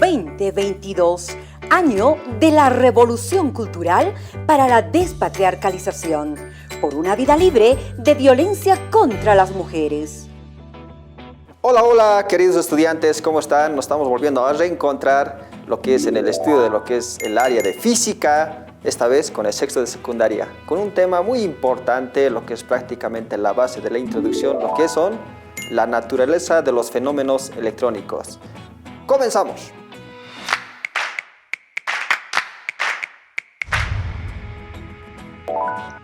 2022, año de la revolución cultural para la despatriarcalización, por una vida libre de violencia contra las mujeres. Hola, hola, queridos estudiantes, ¿cómo están? Nos estamos volviendo a reencontrar lo que es en el estudio de lo que es el área de física, esta vez con el sexto de secundaria, con un tema muy importante, lo que es prácticamente la base de la introducción, lo que son la naturaleza de los fenómenos electrónicos. ¡Comenzamos!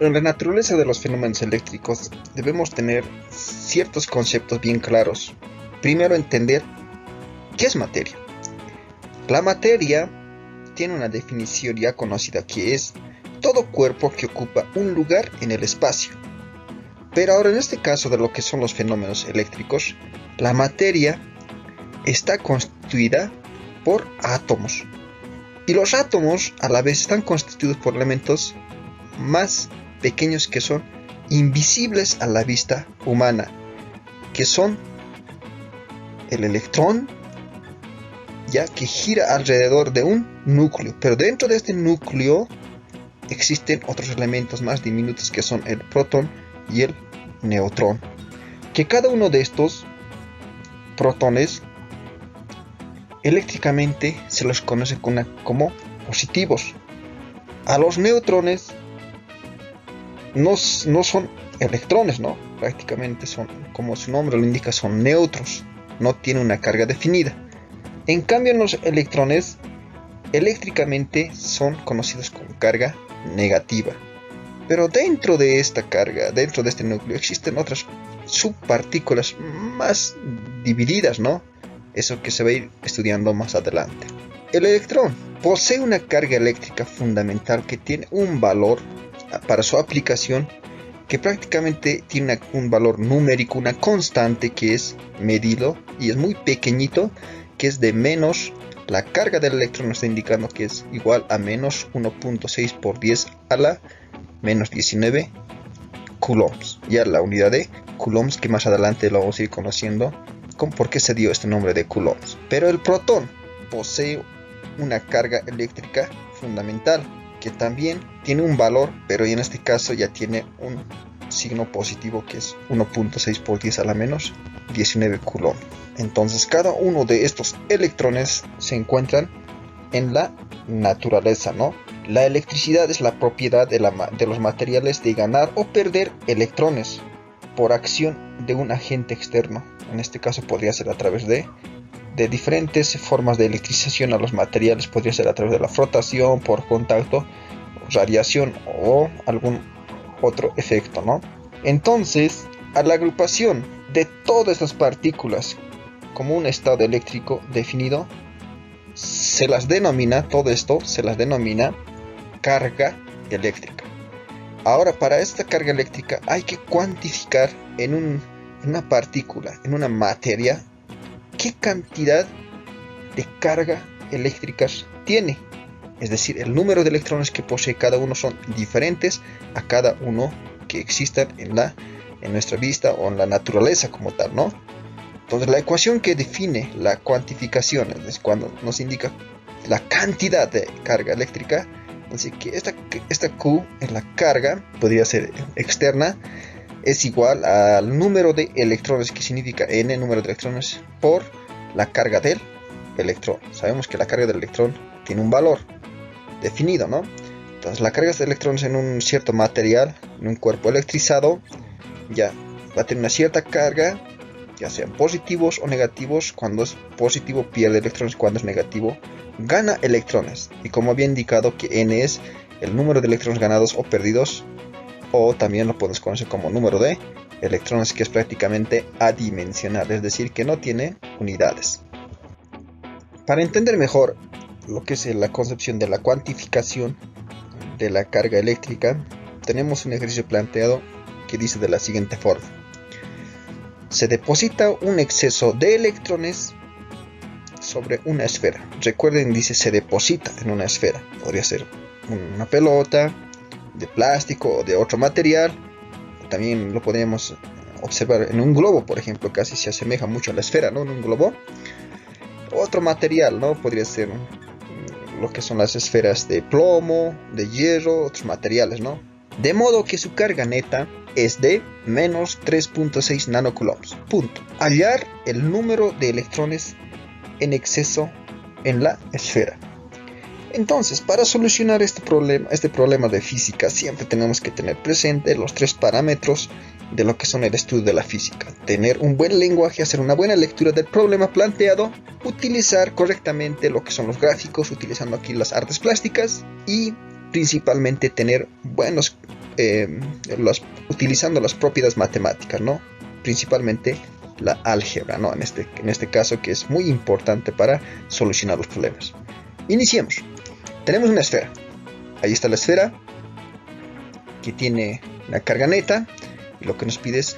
En la naturaleza de los fenómenos eléctricos debemos tener ciertos conceptos bien claros. Primero, entender qué es materia. La materia tiene una definición ya conocida, que es todo cuerpo que ocupa un lugar en el espacio. Pero ahora, en este caso de lo que son los fenómenos eléctricos, la materia está constituida por átomos. Y los átomos a la vez están constituidos por elementos más pequeños que son invisibles a la vista humana, que son el electrón, ya que gira alrededor de un núcleo, pero dentro de este núcleo existen otros elementos más diminutos que son el protón y el neutrón, que cada uno de estos protones eléctricamente se los conoce como positivos. A los neutrones no son electrones, ¿no? Prácticamente son, como su nombre lo indica, son neutros, no tienen una carga definida. En cambio, los electrones eléctricamente son conocidos como carga negativa. Pero dentro de esta carga, dentro de este núcleo, existen otras subpartículas más divididas, ¿no? Eso que se va a ir estudiando más adelante. El electrón posee una carga eléctrica fundamental que tiene un valor para su aplicación, que prácticamente tiene un valor numérico, una constante que es medido y es muy pequeñito, que es de menos, la carga del electrón nos está indicando que es igual a menos 1.6 por 10 a la menos 19 coulombs. Ya la unidad de coulombs, que más adelante lo vamos a ir conociendo con por qué se dio este nombre de coulombs. Pero el protón posee una carga eléctrica fundamental, que también tiene un valor, pero en este caso ya tiene un signo positivo, que es 1.6 por 10 a la menos 19 coulomb. Entonces cada uno de estos electrones se encuentran en la naturaleza, ¿no? La electricidad es la propiedad de los materiales de ganar o perder electrones por acción de un agente externo. En este caso podría ser a través de diferentes formas de electrización a los materiales, podría ser a través de la frotación, por contacto, radiación o algún otro efecto, ¿no? Entonces, a la agrupación de todas estas partículas como un estado eléctrico definido, se las denomina, todo esto se las denomina carga eléctrica. Ahora, para esta carga eléctrica hay que cuantificar en una partícula, en una materia, qué cantidad de carga eléctricas tiene. Es decir, el número de electrones que posee cada uno son diferentes a cada uno que existan en nuestra vista o en la naturaleza como tal, ¿no? Entonces, la ecuación que define la cuantificación es cuando nos indica la cantidad de carga eléctrica. Así que esta Q en la carga, podría ser externa, es igual al número de electrones, que significa N, número de electrones, por la carga del electrón. Sabemos que la carga del electrón tiene un valor definido, ¿no? Entonces, la carga de electrones en un cierto material, en un cuerpo electrizado, ya va a tener una cierta carga, ya sean positivos o negativos. Cuando es positivo pierde electrones, cuando es negativo gana electrones. Y como había indicado, que N es el número de electrones ganados o perdidos, o también lo podemos conocer como número de electrones, que es prácticamente adimensional, es decir, que no tiene unidades. Para entender mejor lo que es la concepción de la cuantificación de la carga eléctrica, tenemos un ejercicio planteado que dice de la siguiente forma: se deposita un exceso de electrones sobre una esfera. Recuerden, dice se deposita en una esfera. Podría ser una pelota de plástico o de otro material. También lo podríamos observar en un globo, por ejemplo, casi se asemeja mucho a la esfera, ¿no? En un globo. otro material, ¿no? Podría ser lo que son las esferas de plomo, de hierro, otros materiales, ¿no? De modo que su carga neta es de menos 3.6 nanocoulombs. Punto. Hallar el número de electrones en exceso en la esfera. Entonces, para solucionar este problema de física, siempre tenemos que tener presente los 3 parámetros de lo que son el estudio de la física. Tener un buen lenguaje, hacer una buena lectura del problema planteado, utilizar correctamente lo que son los gráficos, utilizando aquí las artes plásticas, y principalmente tener buenos, utilizando las propiedades matemáticas, ¿no? Principalmente la álgebra, ¿no? En este caso, que es muy importante para solucionar los problemas. Iniciemos. Tenemos una esfera. Ahí está la esfera, que tiene la carga neta, y lo que nos pide es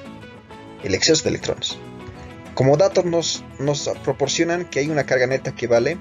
el exceso de electrones. Como datos nos proporcionan que hay una carga neta que vale,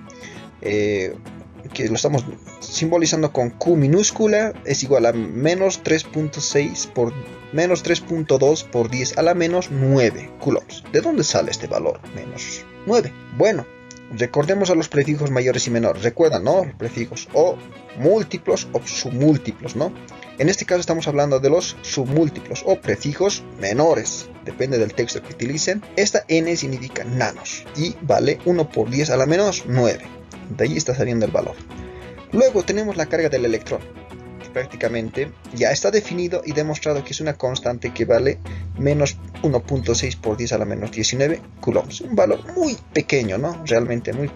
que lo estamos simbolizando con Q minúscula, es igual a menos 3.6 por menos 3.2 por 10 a la menos 9 coulombs. ¿De dónde sale este valor? Menos 9. Bueno, recordemos a los prefijos mayores y menores. Recuerdan, ¿no? Los prefijos o múltiplos o submúltiplos, ¿no? En este caso estamos hablando de los submúltiplos o prefijos menores. Depende del texto que utilicen. Esta n significa nanos y vale 1 por 10 a la menos 9. De ahí está saliendo el valor. Luego tenemos la carga del electrón, que prácticamente ya está definido y demostrado que es una constante que vale menos 1.6 por 10 a la menos 19 coulombs. Un valor muy pequeño, ¿no? Realmente muy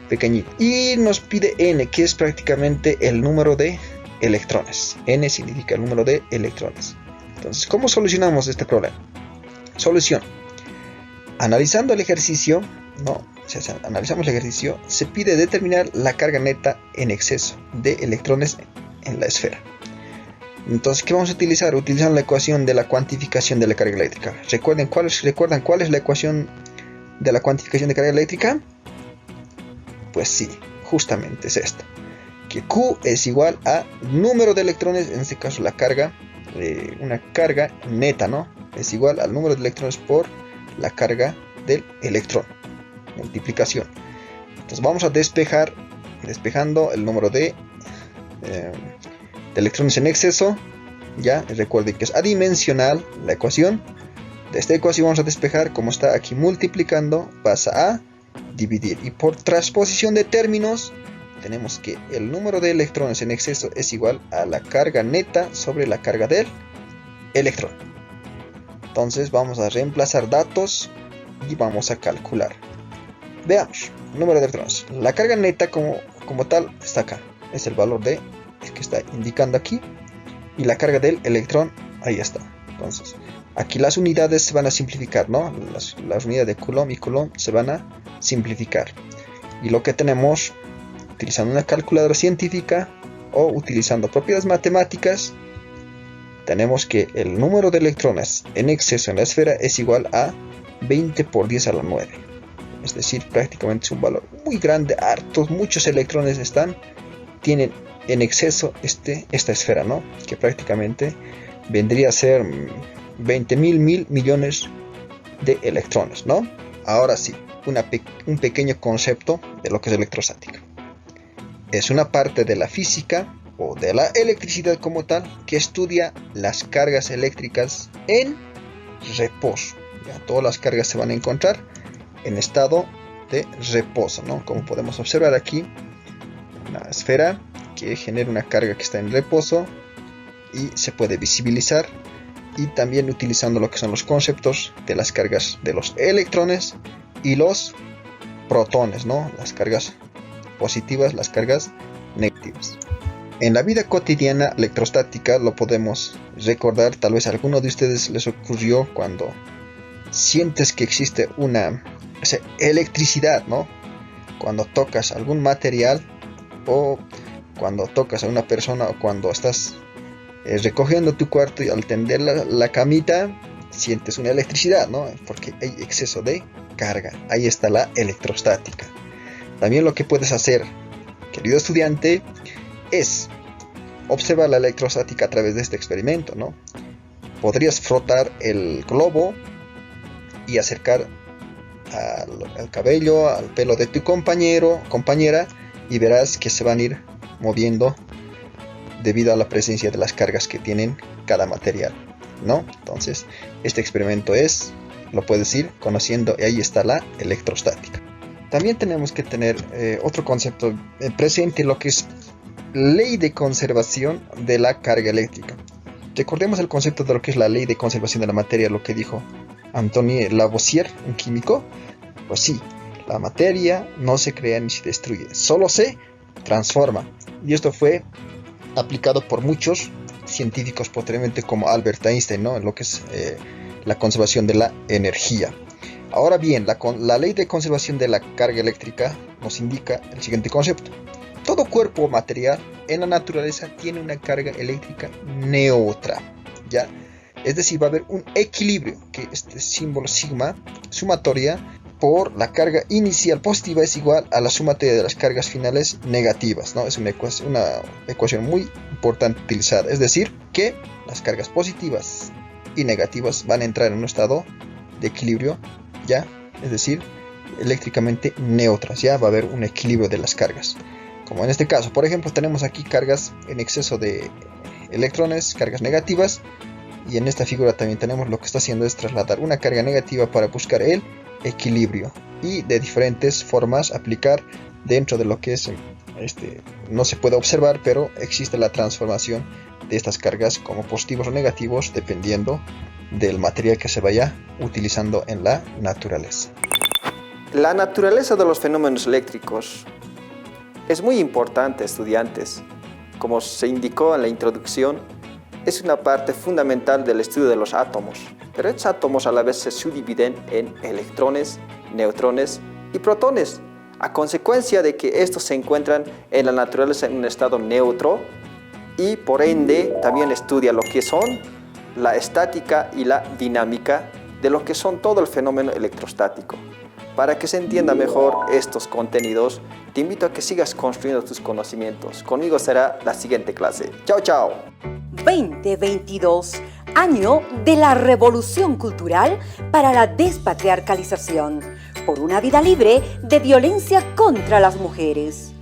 pequeñito. Y nos pide n, que es prácticamente el número de electrones. N significa el número de electrones. Entonces, ¿cómo solucionamos este problema? Solución. Analizando el ejercicio, analizamos el ejercicio, se pide determinar la carga neta en exceso de electrones en la esfera. Entonces, ¿qué vamos a utilizar? Utilizando la ecuación de la cuantificación de la carga eléctrica. ¿Recuerdan cuál es la ecuación de la cuantificación de carga eléctrica? Pues sí, justamente es esta. Que Q es igual a número de electrones, en este caso la carga, una carga neta, ¿no? Es igual al número de electrones por la carga del electrón. Multiplicación. Entonces vamos a despejando el número de electrones en exceso. Ya recuerden que es adimensional la ecuación. De esta ecuación vamos a despejar, como está aquí multiplicando, pasa a dividir, y por transposición de términos tenemos que el número de electrones en exceso es igual a la carga neta sobre la carga del electrón. Entonces vamos a reemplazar datos y vamos a calcular. Veamos, número de electrones. La carga neta como tal está acá. Es el valor que está indicando aquí. Y la carga del electrón, ahí está. Entonces, aquí las unidades se van a simplificar, ¿no? Las unidades de coulomb y coulomb se van a simplificar. Y lo que tenemos, utilizando una calculadora científica o utilizando propiedades matemáticas, tenemos que el número de electrones en exceso en la esfera es igual a 20 por 10 a la 9. Es decir, prácticamente es un valor muy grande, muchos electrones tienen en exceso esta esfera, ¿no? Que prácticamente vendría a ser 20.000 millones de electrones, ¿no? Ahora sí, un pequeño concepto de lo que es electrostática. Es una parte de la física o de la electricidad como tal que estudia las cargas eléctricas en reposo. Ya, todas las cargas se van a encontrar en estado de reposo, ¿no? Como podemos observar aquí, una esfera que genera una carga que está en reposo y se puede visibilizar, y también utilizando lo que son los conceptos de las cargas de los electrones y los protones, ¿no? Las cargas positivas, las cargas negativas. En la vida cotidiana electrostática lo podemos recordar, tal vez a alguno de ustedes les ocurrió cuando sientes que existe una electricidad, ¿no? Cuando tocas algún material, o cuando tocas a una persona, o cuando estás recogiendo tu cuarto y al tender la camita sientes una electricidad, ¿no? Porque hay exceso de carga. Ahí está la electrostática. También lo que puedes hacer, querido estudiante, es observar la electrostática a través de este experimento, ¿no? Podrías frotar el globo y acercar al cabello, al pelo de tu compañera, y verás que se van a ir moviendo debido a la presencia de las cargas que tienen cada material, ¿no? Entonces, este experimento lo puedes ir conociendo, y ahí está la electrostática. También tenemos que tener otro concepto presente, lo que es ley de conservación de la carga eléctrica. Recordemos el concepto de lo que es la ley de conservación de la materia, lo que dijo Antoine Lavoisier, un químico. Pues sí, la materia no se crea ni se destruye, solo se transforma. Y esto fue aplicado por muchos científicos posteriormente, como Albert Einstein, ¿no? En lo que es la conservación de la energía. Ahora bien, la ley de conservación de la carga eléctrica nos indica el siguiente concepto. Todo cuerpo material en la naturaleza tiene una carga eléctrica neutra, ¿ya? Es decir, va a haber un equilibrio, que este símbolo sigma, sumatoria, por la carga inicial positiva es igual a la sumatoria de las cargas finales negativas, ¿no? Es una ecuación muy importante utilizada. Es decir, que las cargas positivas y negativas van a entrar en un estado de equilibrio, ¿ya? Es decir, eléctricamente neutras, ya va a haber un equilibrio de las cargas. Como en este caso, por ejemplo, tenemos aquí cargas en exceso de electrones, cargas negativas, y en esta figura también tenemos lo que está haciendo es trasladar una carga negativa para buscar el equilibrio, y de diferentes formas aplicar dentro de lo que es no se puede observar, pero existe la transformación de estas cargas como positivos o negativos dependiendo del material que se vaya utilizando en la naturaleza. La naturaleza de los fenómenos eléctricos es muy importante, estudiantes. Como se indicó en la introducción, es una parte fundamental del estudio de los átomos, pero estos átomos a la vez se subdividen en electrones, neutrones y protones, a consecuencia de que estos se encuentran en la naturaleza en un estado neutro, y por ende también estudia lo que son la estática y la dinámica de lo que son todo el fenómeno electrostático. Para que se entienda mejor estos contenidos, te invito a que sigas construyendo tus conocimientos. Conmigo será la siguiente clase. ¡Chao, chao! 2022, año de la revolución cultural para la despatriarcalización, por una vida libre de violencia contra las mujeres.